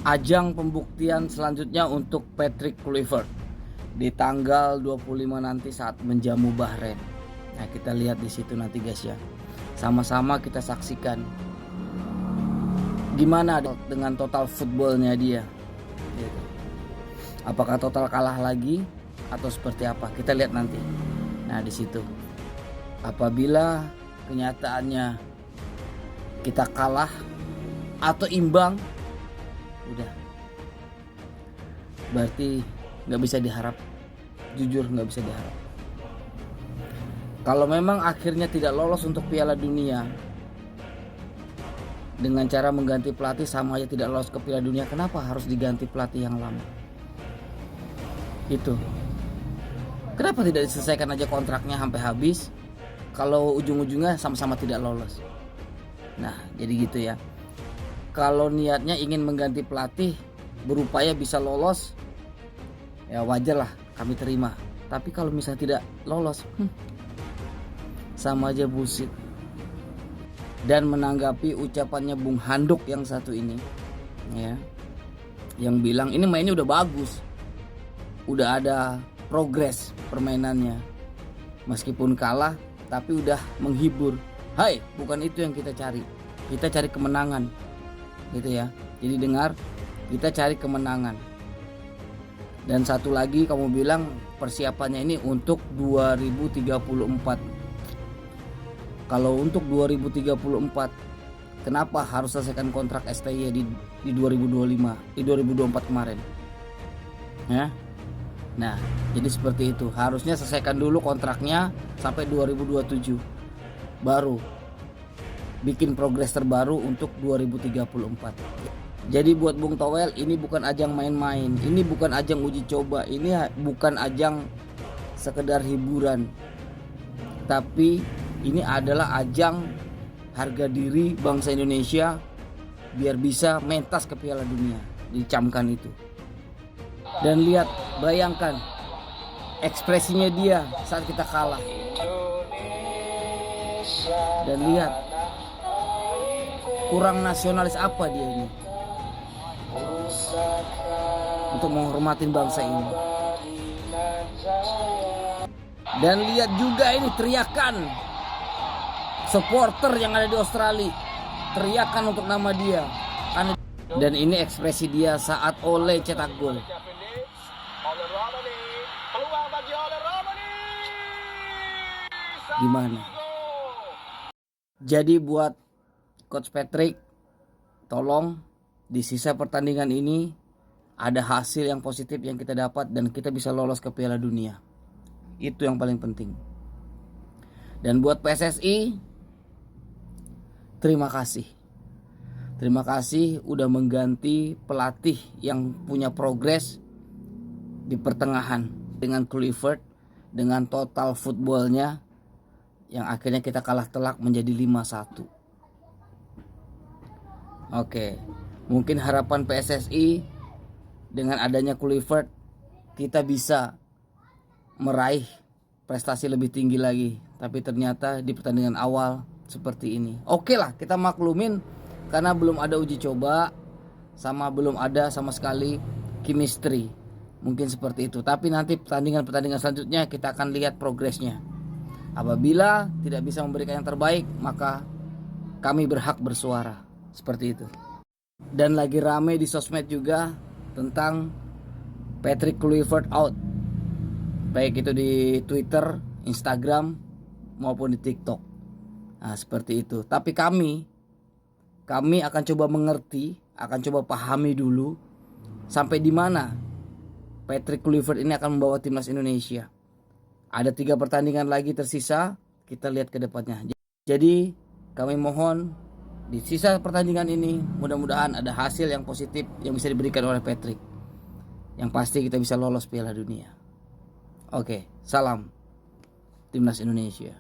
ajang pembuktian selanjutnya untuk Patrick Kluivert di tanggal 25 nanti saat menjamu Bahrain. Nah, kita lihat di situ nanti guys ya. Sama-sama kita saksikan gimana dengan total footballnya dia. Apakah total kalah lagi atau seperti apa? Kita lihat nanti. Nah, di situ. Apabila kenyataannya kita kalah atau imbang, udah. Berarti nggak bisa diharap. Jujur nggak bisa diharap. Kalau memang akhirnya tidak lolos untuk Piala Dunia dengan cara mengganti pelatih sama aja tidak lolos ke Piala Dunia, kenapa harus diganti pelatih yang lama? Itu. Kenapa tidak diselesaikan aja kontraknya sampai habis? Kalau ujung-ujungnya sama-sama tidak lolos. Nah, jadi gitu ya. Kalau niatnya ingin mengganti pelatih, berupaya bisa lolos, ya wajar lah, kami terima. Tapi kalau misalnya tidak lolos, sama aja bullshit. Dan menanggapi ucapannya Bung Handuk yang satu ini, ya, yang bilang ini mainnya udah bagus, udah ada progres permainannya, meskipun kalah tapi udah menghibur. Hai, bukan itu yang kita cari. Kita cari kemenangan, gitu ya. Jadi dengar, kita cari kemenangan. Dan satu lagi kamu bilang persiapannya ini untuk 2034. Kalau untuk 2034, kenapa harus selesaikan kontrak STY di 2025, di 2024 kemarin? Ya. Nah, jadi seperti itu. Harusnya selesaikan dulu kontraknya sampai 2027. Baru bikin progres terbaru untuk 2034. Jadi buat Bung Towel, ini bukan ajang main-main. Ini bukan ajang uji coba. Ini bukan ajang sekedar hiburan. Tapi ini adalah ajang harga diri bangsa Indonesia biar bisa mentas ke Piala Dunia. Dicamkan itu. Dan lihat, bayangkan ekspresinya dia saat kita kalah. Dan lihat, kurang nasionalis apa dia ini untuk menghormati bangsa ini. Dan lihat juga ini teriakan supporter yang ada di Australia, teriakan untuk nama dia. Dan ini ekspresi dia saat Ole cetak gol. Gimana? Jadi buat Coach Patrick, tolong di sisa pertandingan ini ada hasil yang positif yang kita dapat dan kita bisa lolos ke Piala Dunia. Itu yang paling penting. Dan buat PSSI, terima kasih. Terima kasih udah mengganti pelatih yang punya progres di pertengahan dengan Kluivert, dengan total footballnya yang akhirnya kita kalah telak menjadi 5-1. Oke, mungkin harapan PSSI dengan adanya Kluivert kita bisa meraih prestasi lebih tinggi lagi. Tapi ternyata di pertandingan awal seperti ini. Oke lah, kita maklumin karena belum ada uji coba, sama belum ada sama sekali chemistry. Mungkin seperti itu. Tapi nanti pertandingan selanjutnya kita akan lihat progresnya. Apabila tidak bisa memberikan yang terbaik, maka kami berhak bersuara. Seperti itu. Dan lagi rame di sosmed juga tentang Patrick Kluivert out. Baik itu di Twitter, Instagram, maupun di TikTok. Nah, seperti itu. Tapi kami akan coba mengerti, akan coba pahami dulu sampai di mana Patrick Kluivert ini akan membawa timnas Indonesia. Ada 3 pertandingan lagi tersisa, kita lihat ke depannya. Jadi kami mohon di sisa pertandingan ini mudah-mudahan ada hasil yang positif yang bisa diberikan oleh Patrick. Yang pasti kita bisa lolos Piala Dunia. Oke, salam Timnas Indonesia.